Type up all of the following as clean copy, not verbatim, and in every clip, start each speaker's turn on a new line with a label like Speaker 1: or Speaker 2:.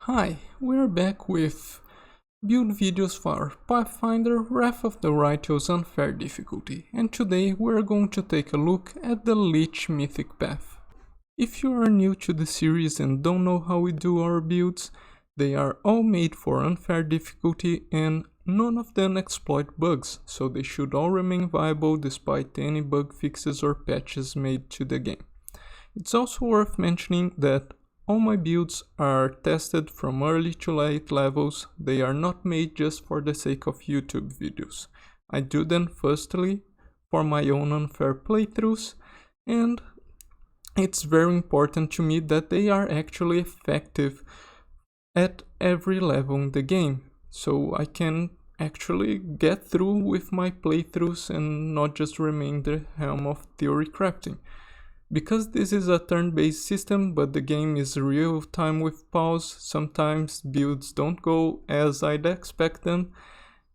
Speaker 1: Hi, we're back with build videos for Pathfinder Wrath of the Righteous Unfair difficulty, and today we're going to take a look at the Lich Mythic path. If you are new to the series and don't know how we do our builds, they are all made for unfair difficulty and none of them exploit bugs, so they should all remain viable despite any bug fixes or patches made to the game. It's also worth mentioning that all my builds are tested from early to late levels. They are not made just for the sake of YouTube videos. I do them firstly for my own unfair playthroughs, and it's very important to me that they are actually effective at every level in the game, so I can actually get through with my playthroughs and not just remain the helm of theory crafting. Because this is a turn-based system, but the game is real time with pause, sometimes builds don't go as I'd expect them,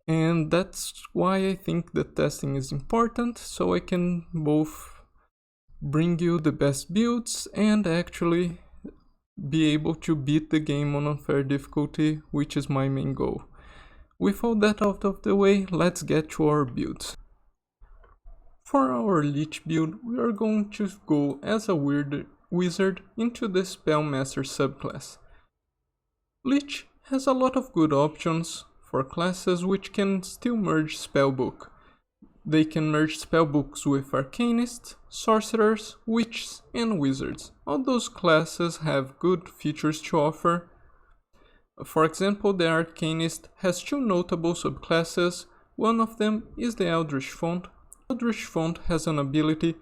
Speaker 1: and that's why I think the testing is important, so I can both bring you the best builds and actually be able to beat the game on unfair difficulty, which is my main goal. With all that out of the way, let's get to our builds. For our Lich build, we are going to go as a wizard into the Spellmaster subclass. Lich has a lot of good options for classes which can still merge spellbook. They can merge spellbooks with arcanists, sorcerers, witches, and wizards. All those classes have good features to offer. For example, the arcanist has two notable subclasses. One of them is the Eldritch Font. Eldritch Font has an ability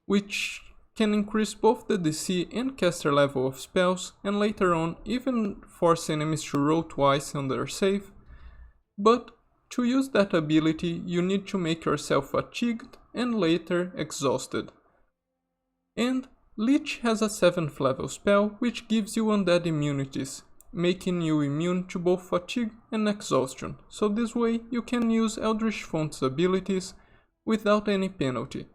Speaker 1: which can increase both the DC and caster level of spells, and later on even force enemies to roll twice on their save. But to use that ability you need to make yourself fatigued and later exhausted. And Lich has a 7th level spell which gives you undead immunities, making you immune to both fatigue and exhaustion, so this way you can use Eldritch Font's abilities without any penalty.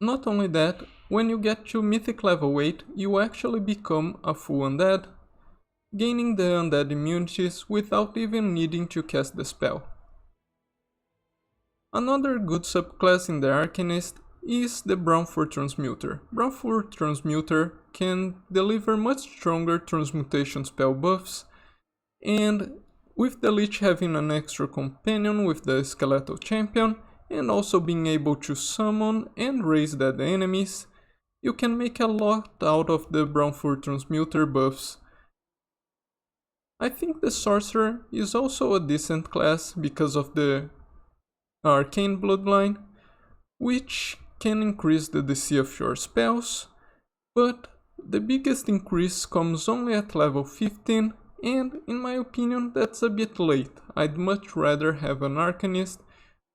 Speaker 1: Not only that, when you get to Mythic level 8, you actually become a full undead, gaining the undead immunities without even needing to cast the spell. Another good subclass in the Arcanist is the Brownfur Transmuter. Brownfur Transmuter can deliver much stronger transmutation spell buffs, and with the Lich having an extra companion with the Skeletal Champion, and also being able to summon and raise dead enemies, you can make a lot out of the Brownfur Transmuter buffs. I think the Sorcerer is also a decent class because of the Arcane Bloodline, which can increase the DC of your spells, but the biggest increase comes only at level 15, and in my opinion that's a bit late. I'd much rather have an Arcanist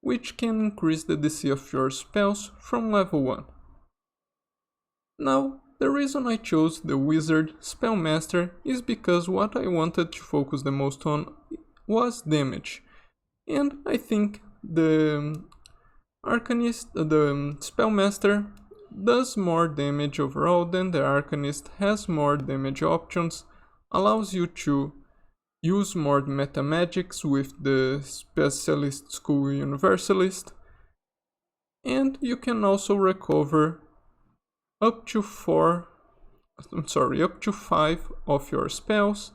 Speaker 1: which can increase the DC of your spells from level 1. Now, the reason I chose the Wizard Spellmaster is because what I wanted to focus the most on was damage, and I think the Arcanist, the Spellmaster, does more damage overall than the Arcanist, has more damage options, allows you to use more meta magics with the Specialist School Universalist, and you can also recover up to 5 of your spells,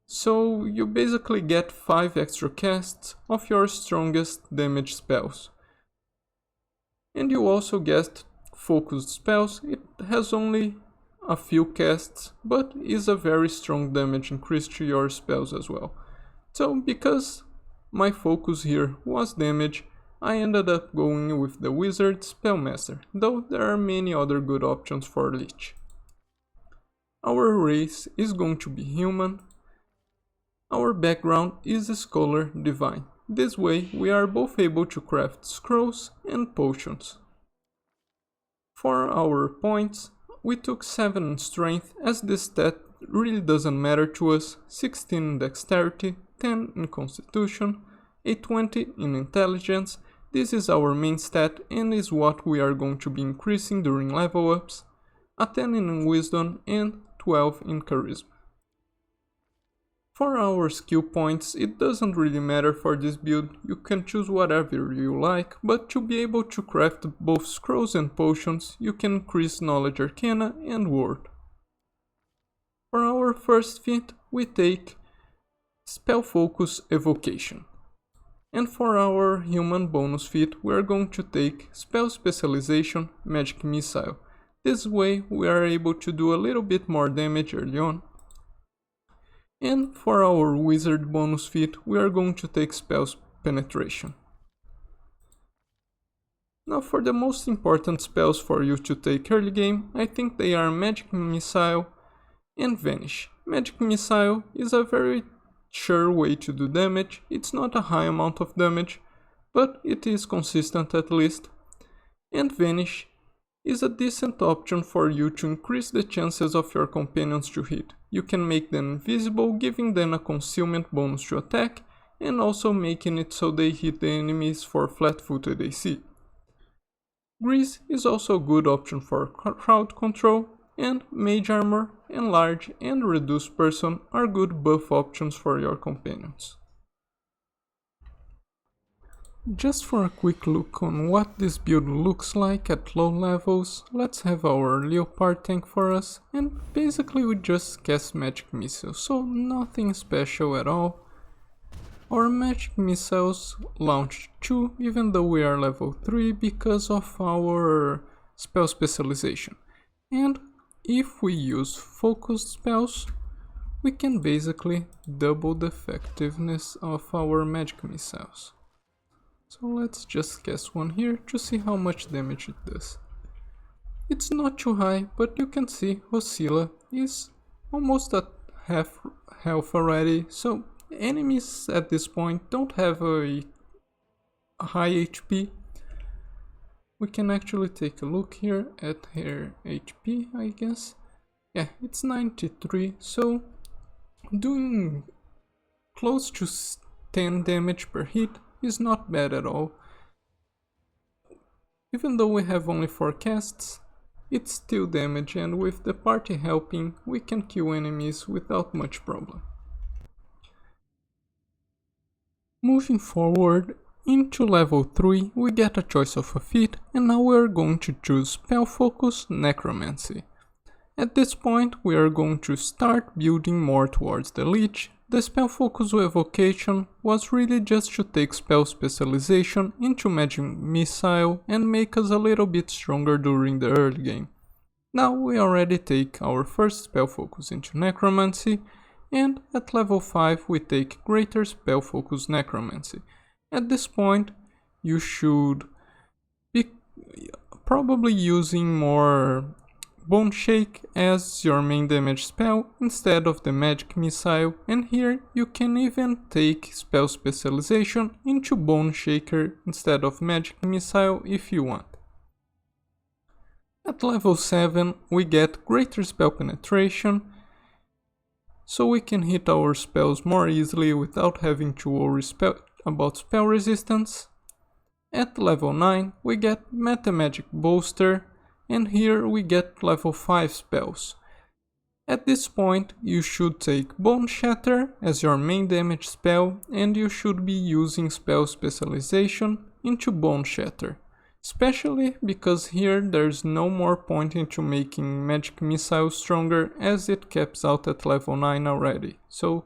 Speaker 1: so you basically get 5 extra casts of your strongest damage spells. And you also get focused spells. It has only a few casts, but is a very strong damage increase to your spells as well. So because my focus here was damage, I ended up going with the Wizard Spellmaster, though there are many other good options for Lich. Our race is going to be human. Our background is a Scholar Divine. This way we are both able to craft scrolls and potions. For our points, we took 7 in strength, as this stat really doesn't matter to us, 16 in dexterity, 10 in constitution, a 20 in intelligence. This is our main stat and is what we are going to be increasing during level ups, a 10 in wisdom and 12 in charisma. For our skill points, it doesn't really matter for this build, you can choose whatever you like, but to be able to craft both scrolls and potions, you can increase knowledge arcana and word. For our first feat, we take spell focus evocation. And for our human bonus feat, we are going to take spell specialization magic missile. This way we are able to do a little bit more damage early on. And for our wizard bonus feat, we are going to take spells penetration. Now for the most important spells for you to take early game, I think they are magic missile and vanish. Magic missile is a very sure way to do damage. It's not a high amount of damage, but it is consistent at least. And vanish is a decent option for you to increase the chances of your companions to hit. You can make them invisible, giving them a concealment bonus to attack, and also making it so they hit the enemies for flat-footed AC. Grease is also a good option for crowd control, and mage armor, enlarge and reduce person are good buff options for your companions. Just for a quick look on what this build looks like at low levels, let's have our leopard tank for us, and basically we just cast magic missiles, so nothing special at all. Our magic missiles launch 2 even though we are level 3 because of our spell specialization. And if we use focused spells, we can basically double the effectiveness of our magic missiles. So let's just cast one here to see how much damage it does. It's not too high, but you can see Oscilla is almost at half health already, so enemies at this point don't have a high HP. We can actually take a look here at her HP, I guess. Yeah, it's 93, so doing close to 10 damage per hit is not bad at all. Even though we have only 4 casts, it's still damage, and with the party helping, we can kill enemies without much problem. Moving forward, into level 3 we get a choice of a feat, and now we are going to choose Spell Focus Necromancy. At this point we are going to start building more towards the Lich. The Spell Focus Evocation was really just to take spell specialization into magic missile and make us a little bit stronger during the early game. Now we already take our first spell focus into Necromancy, and at level 5 we take Greater Spell Focus Necromancy. At this point you should be probably using more Bone Shake as your main damage spell instead of the magic missile, and here you can even take spell specialization into Bone Shaker instead of magic missile if you want. At level 7 we get Greater Spell Penetration, so we can hit our spells more easily without having to worry about spell resistance. At level 9 we get Meta Magic Bolster, and here we get level 5 spells. At this point you should take Bone Shatter as your main damage spell, and you should be using spell specialization into Bone Shatter. Especially because here there's no more point into making magic missile stronger, as it caps out at level 9 already. So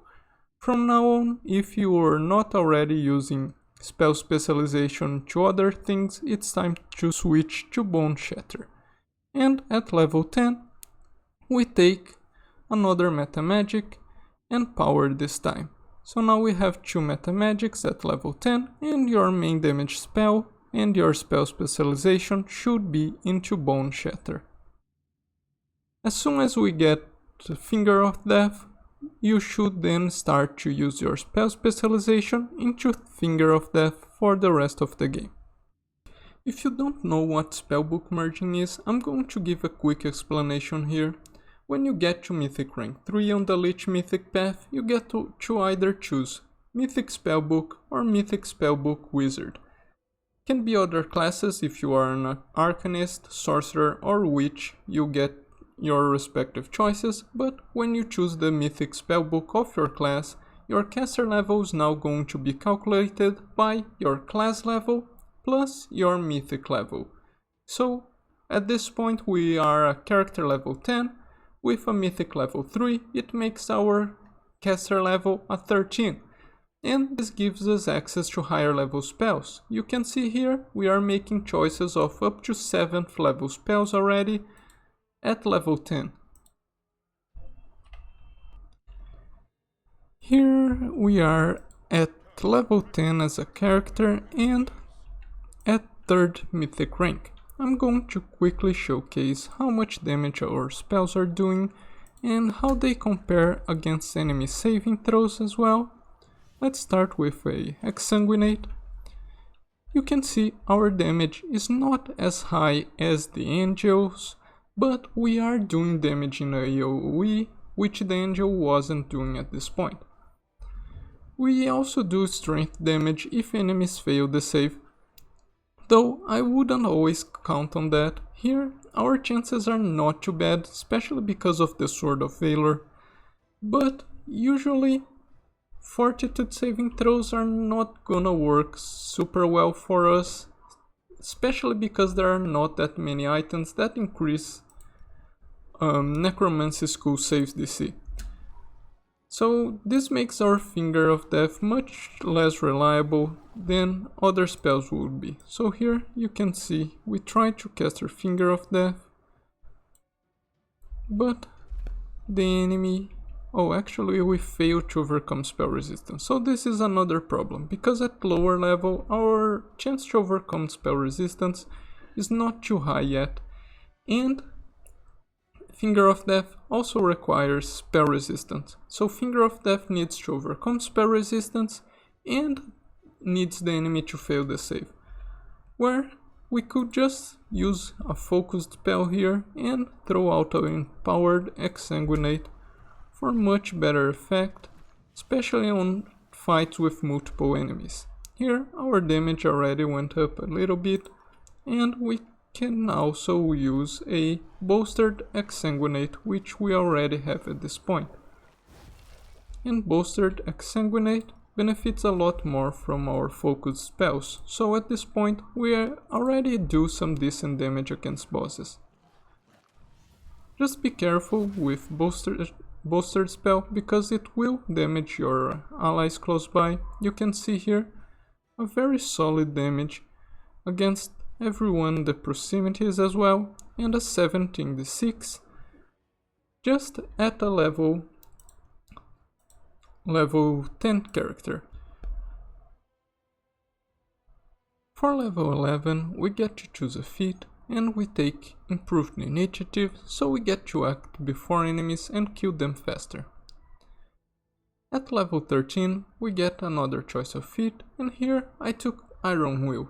Speaker 1: from now on, if you are not already using spell specialization to other things, it's time to switch to Bone Shatter. And at level 10 we take another meta magic and power this time. So now we have 2 meta magics at level 10, and your main damage spell and your spell specialization should be into Bone Shatter. As soon as we get the Finger of Death, you should then start to use your spell specialization into Finger of Death for the rest of the game. If you don't know what spellbook merging is, I'm going to give a quick explanation here. When you get to Mythic rank 3 on the Lich Mythic path, you get to either choose Mythic Spellbook or Mythic Spellbook Wizard. Can be other classes. If you are an Arcanist, Sorcerer or Witch, you get your respective choices, but when you choose the Mythic Spellbook of your class, your caster level is now going to be calculated by your class level plus your mythic level. So at this point we are a character level 10 with a mythic level 3, it makes our caster level a 13. And this gives us access to higher level spells. You can see here we are making choices of up to 7th level spells already at level 10. Here we are at level 10 as a character and at 3rd mythic rank. I'm going to quickly showcase how much damage our spells are doing and how they compare against enemy saving throws as well. Let's start with a exsanguinate. You can see our damage is not as high as the angels, but we are doing damage in AoE, which the angel wasn't doing at this point. We also do strength damage if enemies fail the save, though I wouldn't always count on that. Here our chances are not too bad, especially because of the Sword of Valor, but usually fortitude saving throws are not gonna work super well for us, especially because there are not that many items that increase necromancy school saves DC. So this makes our Finger of Death much less reliable than other spells would be. So here you can see we try to cast our Finger of Death, but the enemy... Oh, actually we failed to overcome spell resistance. So this is another problem, because at lower level our chance to overcome spell resistance is not too high yet. And Finger of Death also requires spell resistance. So Finger of Death needs to overcome spell resistance and needs the enemy to fail the save. Where we could just use a focused spell here and throw out an empowered exsanguinate for much better effect, especially on fights with multiple enemies. Here our damage already went up a little bit, and we can also use a bolstered exsanguinate, which we already have at this point. And bolstered exsanguinate benefits a lot more from our focused spells, so at this point we already do some decent damage against bosses. Just be careful with bolstered spell, because it will damage your allies close by. You can see here a very solid damage against everyone in the proximities as well, and a 17d6 just at a level 10 character. For level 11 we get to choose a feat, and we take improved initiative, so we get to act before enemies and kill them faster. At level 13 we get another choice of feat, and here I took Iron Will.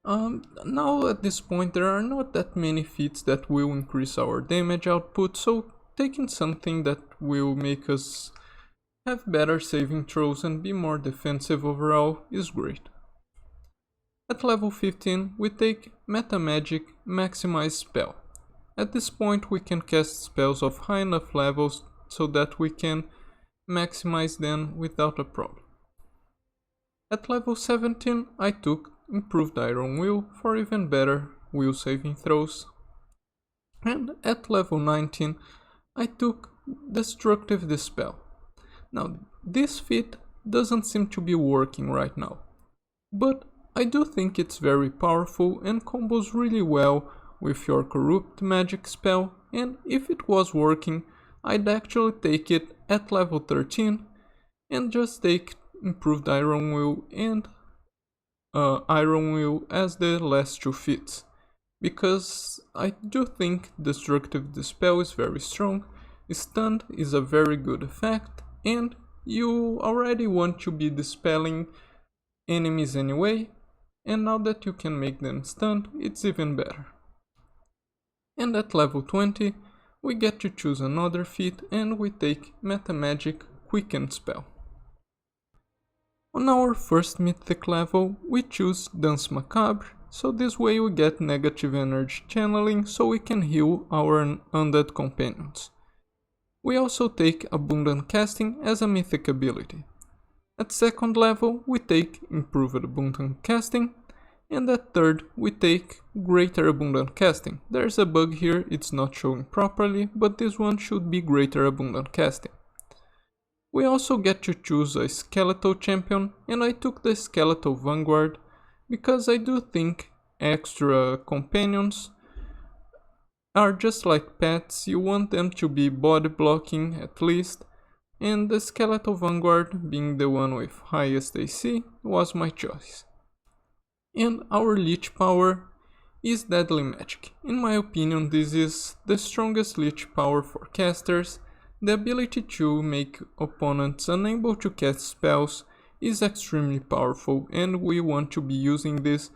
Speaker 1: Now at this point there are not that many feats that will increase our damage output, so taking something that will make us have better saving throws and be more defensive overall is great. At level 15 we take Meta Magic Maximize Spell. At this point we can cast spells of high enough levels so that we can maximize them without a problem. At level 17 I took Improved Iron Will for even better will saving throws. And at level 19 I took Destructive Dispel. Now this feat doesn't seem to be working right now, but I do think it's very powerful and combos really well with your Corrupt Magic spell, and if it was working I'd actually take it at level 13 and just take Improved Iron Will and Iron Will as the last two feats, because I do think Destructive Dispel is very strong, Stunned is a very good effect, and you already want to be dispelling enemies anyway, and now that you can make them stunned, it's even better. And at level 20 we get to choose another feat, and we take Meta Magic Quicken Spell. On our first mythic level we choose Dance Macabre, so this way we get negative energy channeling so we can heal our undead companions. We also take Abundant Casting as a mythic ability. At 2nd level we take Improved Abundant Casting, and at 3rd we take Greater Abundant Casting. There's a bug here, it's not showing properly, but this one should be Greater Abundant Casting. We also get to choose a Skeletal Champion, and I took the Skeletal Vanguard because I do think extra companions are just like pets, you want them to be body blocking at least, and the Skeletal Vanguard, being the one with highest AC, was my choice. And our Lich power is Deadly Magic. In my opinion, this is the strongest Lich power for casters. The ability to make opponents unable to cast spells is extremely powerful, and we want to be using this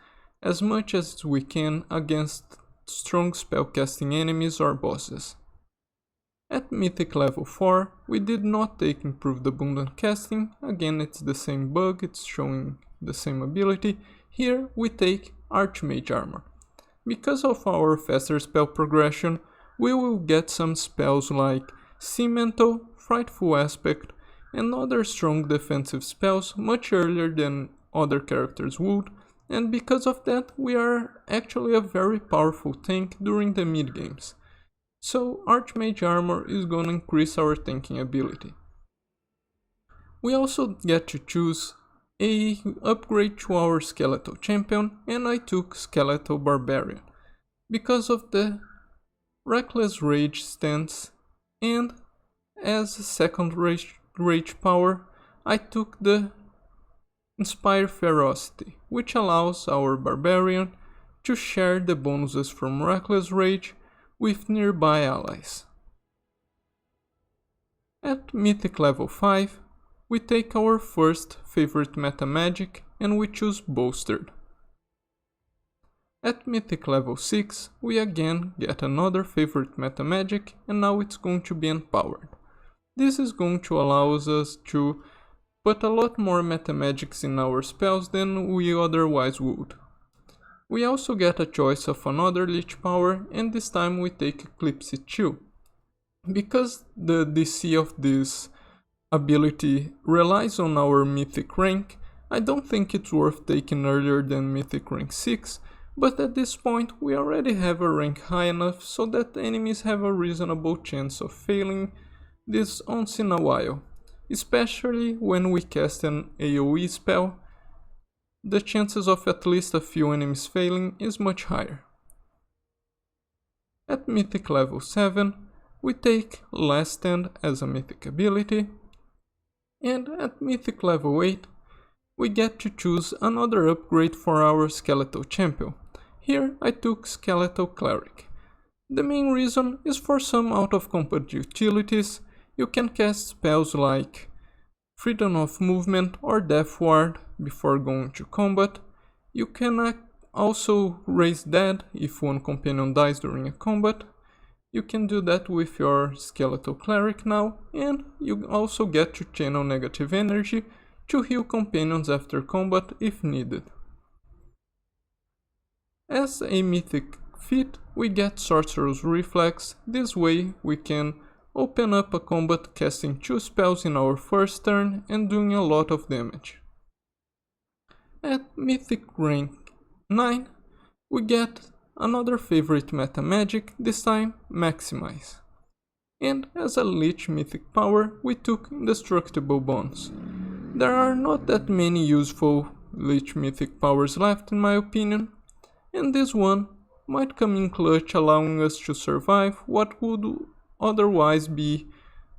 Speaker 1: as much as we can against strong spellcasting enemies or bosses. At Mythic level 4, we did not take Improved Abundant Casting, again it's the same bug, it's showing the same ability. Here we take Archmage Armor. Because of our faster spell progression, we will get some spells like Cemental, Frightful Aspect, and other strong defensive spells much earlier than other characters would, and because of that we are actually a very powerful tank during the mid games. So Archmage Armor is gonna increase our tanking ability. We also get to choose a upgrade to our Skeletal Champion, and I took Skeletal Barbarian because of the Reckless Rage stance, and as a second rage power I took the Inspire Ferocity, which allows our Barbarian to share the bonuses from Reckless Rage with nearby allies. At Mythic level 5, we take our first favorite meta magic and we choose Bolstered. At Mythic level 6, we again get another favorite meta magic, and now it's going to be Empowered. This is going to allow us to put a lot more meta magics in our spells than we otherwise would. We also get a choice of another Lich power, and this time we take Eclipse 2. Because the DC of this ability relies on our Mythic rank, I don't think it's worth taking earlier than Mythic rank 6, but at this point we already have a rank high enough so that enemies have a reasonable chance of failing this once in a while. Especially when we cast an AoE spell, the chances of at least a few enemies failing is much higher. At Mythic level 7, we take Last Stand as a mythic ability, and at Mythic level 8, we get to choose another upgrade for our Skeletal Champion. Here I took Skeletal Cleric. The main reason is for some out of combat utilities. You can cast spells like Freedom of Movement or Death Ward before going to combat. You can also raise dead if one companion dies during a combat. You can do that with your Skeletal Cleric now, and you also get to channel negative energy to heal companions after combat if needed. As a mythic feat, we get Sorcerer's Reflex. This way we can open up a combat casting 2 spells in our first turn and doing a lot of damage. At Mythic rank 9, we get another favorite meta magic, this time Maximize. And as a Lich mythic power, we took Indestructible Bonds. There are not that many useful Lich mythic powers left in my opinion, and this one might come in clutch, allowing us to survive what would otherwise be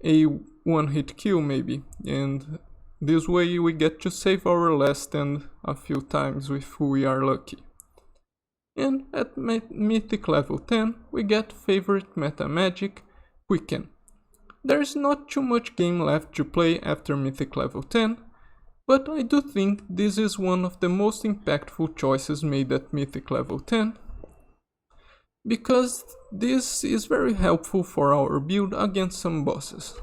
Speaker 1: a one-hit kill maybe, and this way we get to save our last stand a few times if we are lucky. And at Mythic level 10 we get favorite meta magic, Quicken. There is not too much game left to play after Mythic level 10, but I do think this is one of the most impactful choices made at Mythic level 10, because this is very helpful for our build against some bosses.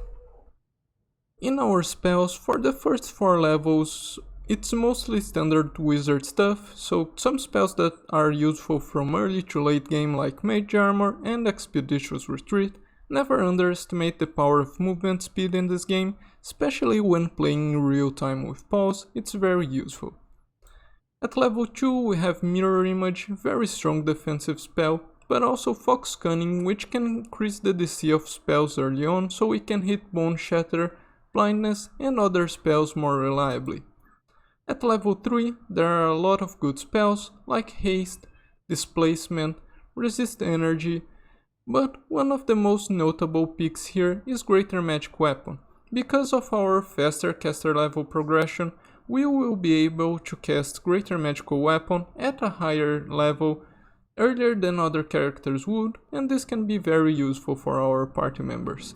Speaker 1: In our spells, for the first 4 levels, it's mostly standard wizard stuff, so some spells that are useful from early to late game like Mage Armor and Expeditious Retreat Never underestimate the power of movement speed in this game, especially when playing in real time with pause, it's very useful. At level 2 we have Mirror Image, very strong defensive spell, but also Fox Cunning, which can increase the DC of spells early on so we can hit Bone Shatter, Blindness and other spells more reliably. At level 3 there are a lot of good spells like Haste, Displacement, Resist Energy, but one of the most notable picks here is Greater Magic Weapon. Because of our faster caster level progression, we will be able to cast Greater Magical Weapon at a higher level earlier than other characters would, and this can be very useful for our party members.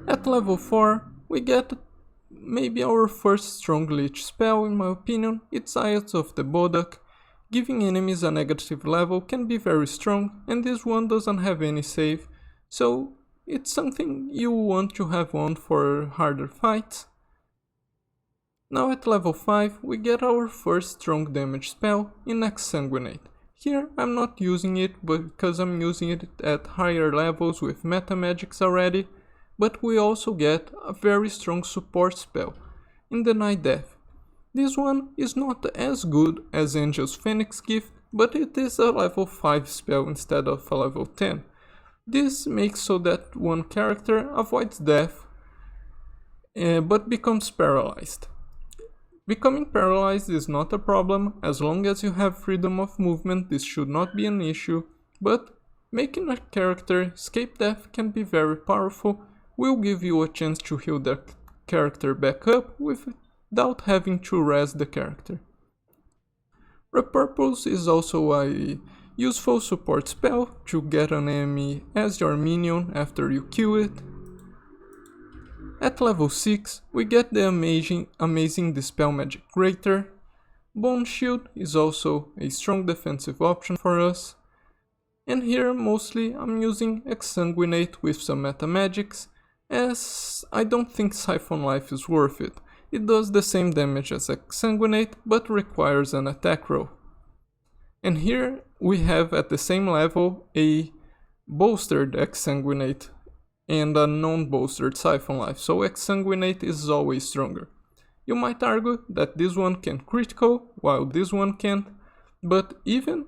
Speaker 1: At level 4 we get maybe our first strong Lich spell in my opinion, it's Eyes of the Bodak. Giving enemies a negative level can be very strong, and this one doesn't have any save, so it's something you want to have on for harder fights. Now at level 5 we get our first strong damage spell in Exsanguinate. Here I'm not using it because I'm using it at higher levels with meta magics already, but we also get a very strong support spell in Deny Death. This one is not as good as Angel's Phoenix Gift, but it is a level 5 spell instead of a level 10. This makes so that one character avoids death, but becomes paralyzed. Becoming paralyzed is not a problem, as long as you have freedom of movement this should not be an issue, but making a character escape death can be very powerful, will give you a chance to heal the character back up without having to res the character. Repurpose is also a useful support spell to get an enemy as your minion after you kill it. At level 6 we get the amazing Dispel Magic Greater. Bone Shield is also a strong defensive option for us. And here mostly I'm using Exsanguinate with some meta magics, as I don't think Siphon Life is worth it. It does the same damage as Exsanguinate, but requires an attack roll. And here we have at the same level a bolstered Exsanguinate and a non-bolstered Siphon Life, so Exsanguinate is always stronger. You might argue that this one can critical, while this one can't, but even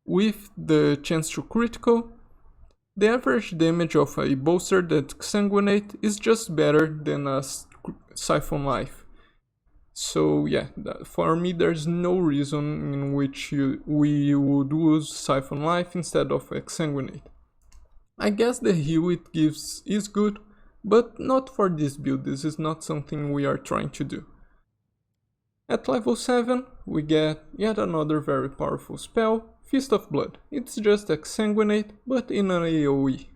Speaker 1: with the chance to critical, the average damage of a bolstered Exsanguinate is just better than a Siphon Life. So yeah, for me there's no reason in which we would use Siphon Life instead of Exsanguinate. I guess the heal it gives is good, but not for this build, this is not something we are trying to do. At level 7 we get yet another very powerful spell, Fist of Blood. It's just Exsanguinate, but in an AoE.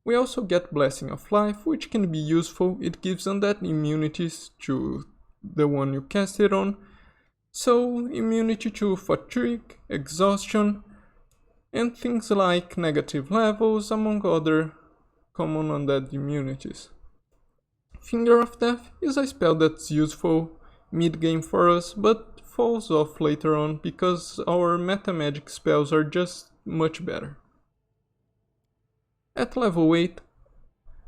Speaker 1: We also get Blessing of Life, which can be useful, it gives undead immunities to the one you cast it on, so immunity to fatigue, exhaustion, and things like negative levels, among other common undead immunities. Finger of Death is a spell that's useful mid-game for us, but falls off later on because our meta magic spells are just much better. At level 8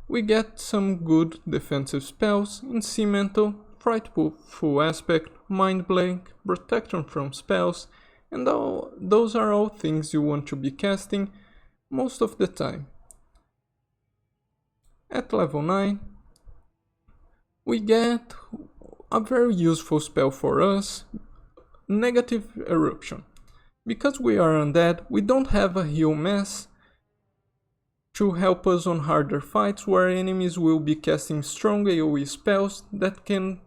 Speaker 1: we get some good defensive spells in Cemental, Frightful Aspect, Mind Blank, Protection from Spells, and those are all things you want to be casting most of the time. At level 9 we get a very useful spell for us, Negative Eruption. Because we are undead, we don't have a heal mass to help us on harder fights where enemies will be casting strong AoE spells that can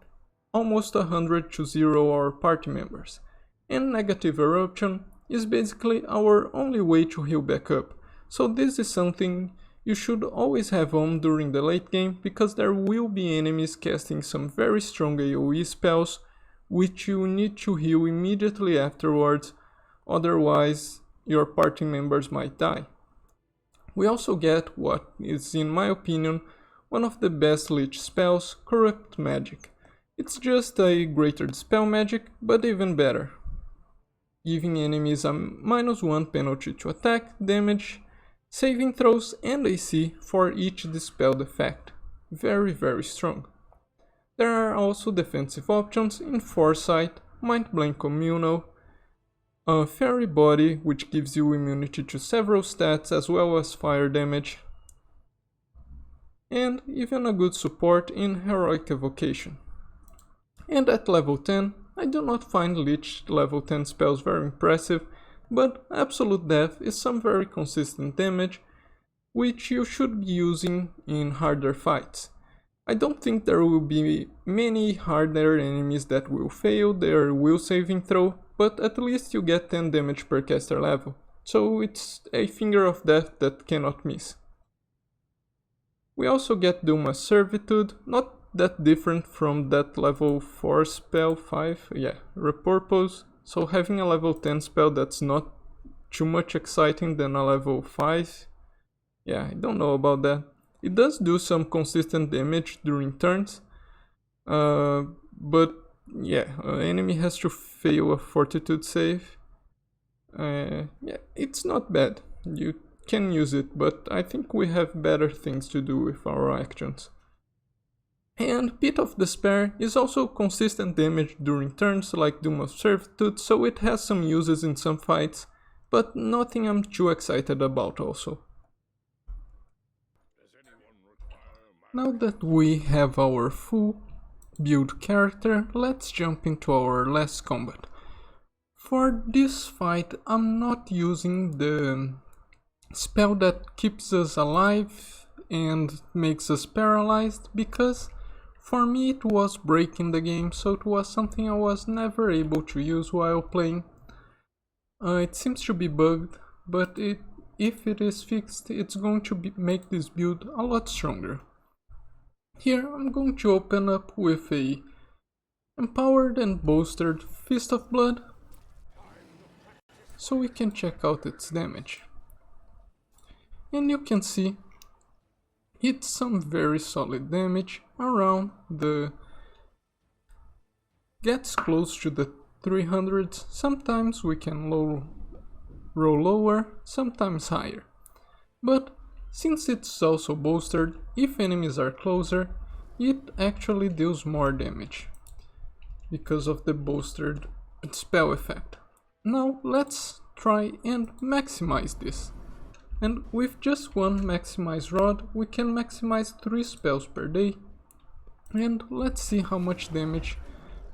Speaker 1: almost 100 to 0 our party members. And Negative Eruption is basically our only way to heal back up, so this is something you should always have on during the late game, because there will be enemies casting some very strong AoE spells which you need to heal immediately afterwards, otherwise your party members might die. We also get what is, in my opinion, one of the best Lich spells, Corrupt Magic. It's just a greater dispel magic, but even better, giving enemies a -1 penalty to attack, damage, saving throws and AC for each dispelled effect. Very strong. There are also defensive options in Foresight, Mind Blank Communal, a Fairy Body which gives you immunity to several stats as well as fire damage, and even a good support in Heroic Evocation. And at level 10, I do not find Lich level 10 spells very impressive, but Absolute Death is some very consistent damage which you should be using in harder fights. I don't think there will be many harder enemies that will fail their will saving throw, but at least you get 10 damage per caster level, so it's a finger of death that cannot miss. We also get Duma's Servitude, not that different from that level 4 spell 5, Repurpose, so having a level 10 spell that's not too much exciting than a level 5, I don't know about that. It does do some consistent damage during turns, but an enemy has to fail a fortitude save. It's not bad. You can use it, but I think we have better things to do with our actions. And Pit of Despair is also consistent damage during turns like Doom of Servitude, so it has some uses in some fights, but nothing I'm too excited about also. Now that we have our full build character, let's jump into our last combat. For this fight, I'm not using the spell that keeps us alive and makes us paralyzed, because for me it was breaking the game, so it was something I was never able to use while playing. It seems to be bugged, but if it is fixed, it's going to make this build a lot stronger. Here I'm going to open up with a empowered and bolstered Fist of Blood, so we can check out its damage. And you can see it's some very solid damage around gets close to the 300s. Sometimes we can roll lower, sometimes higher. But since it's also bolstered, if enemies are closer, it actually deals more damage because of the bolstered spell effect. Now let's try and maximize this. And with just one maximize rod, we can maximize 3 spells per day. And let's see how much damage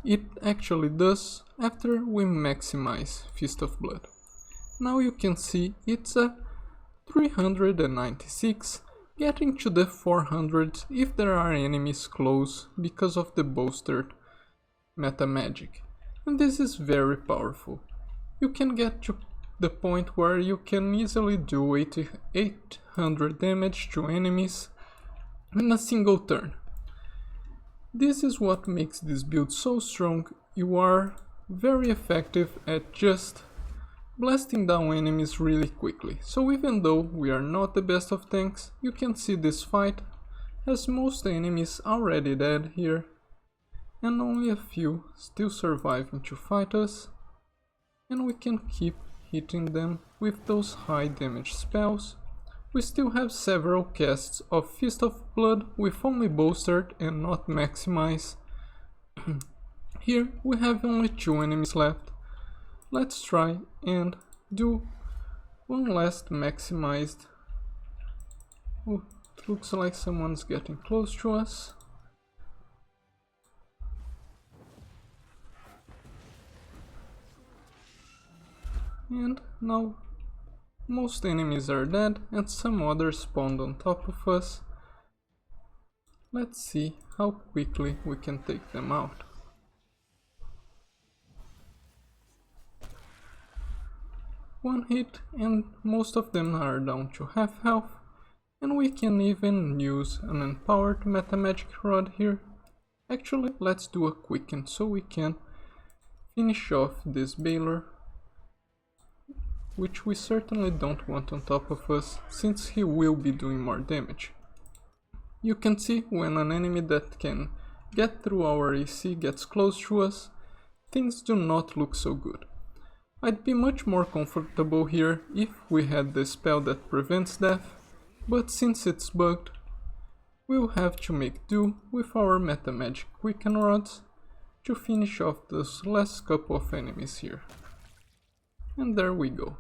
Speaker 1: it actually does after we maximize Fist of Blood. Now you can see it's a 396, getting to the 400s if there are enemies close because of the bolstered meta magic. And this is very powerful. You can get to the point where you can easily do 800 damage to enemies in a single turn. This is what makes this build so strong. You are very effective at just blasting down enemies really quickly. So even though we are not the best of tanks, you can see this fight has most enemies already dead here and only a few still surviving to fight us, and we can keep hitting them with those high damage spells. We still have several casts of Fist of Blood with only bolstered and not maximize. Here we have only 2 enemies left. Let's try and do one last maximized. Oh, it looks like someone's getting close to us. And now most enemies are dead and some others spawned on top of us. Let's see how quickly we can take them out. One hit and most of them are down to half health, and we can even use an empowered meta magic rod here. Actually, let's do a quicken so we can finish off this Baylor, which we certainly don't want on top of us since he will be doing more damage. You can see when an enemy that can get through our AC gets close to us, things do not look so good. I'd be much more comfortable here if we had the spell that prevents death, but since it's bugged, we'll have to make do with our meta magic quicken rods to finish off those last couple of enemies here. And there we go.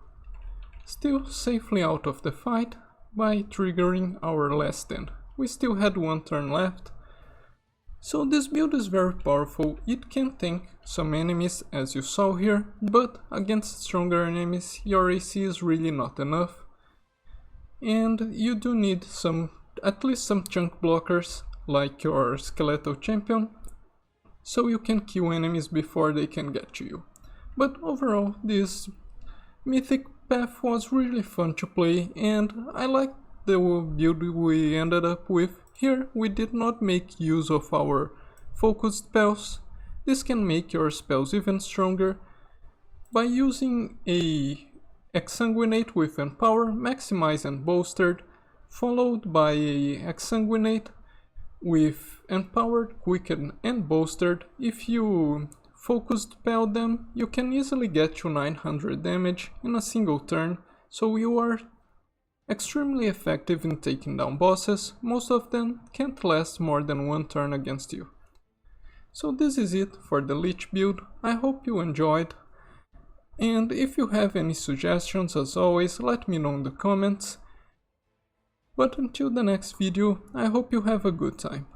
Speaker 1: Still safely out of the fight by triggering our last end. We still had one turn left. So this build is very powerful. It can tank some enemies as you saw here, but against stronger enemies your AC is really not enough. And you do need at least some chunk blockers like your skeletal champion, so you can kill enemies before they can get to you. But overall this Mythic path was really fun to play, and I liked the build we ended up with. Here we did not make use of our focused spells. This can make your spells even stronger by using a exsanguinate with empower, maximize and bolstered, followed by a exsanguinate with empowered, quicken and bolstered. If you focused spell them, you can easily get to 900 damage in a single turn, so you are extremely effective in taking down bosses. Most of them can't last more than one turn against you. So this is it for the Lich build. I hope you enjoyed, and if you have any suggestions, as always, let me know in the comments. But until the next video, I hope you have a good time.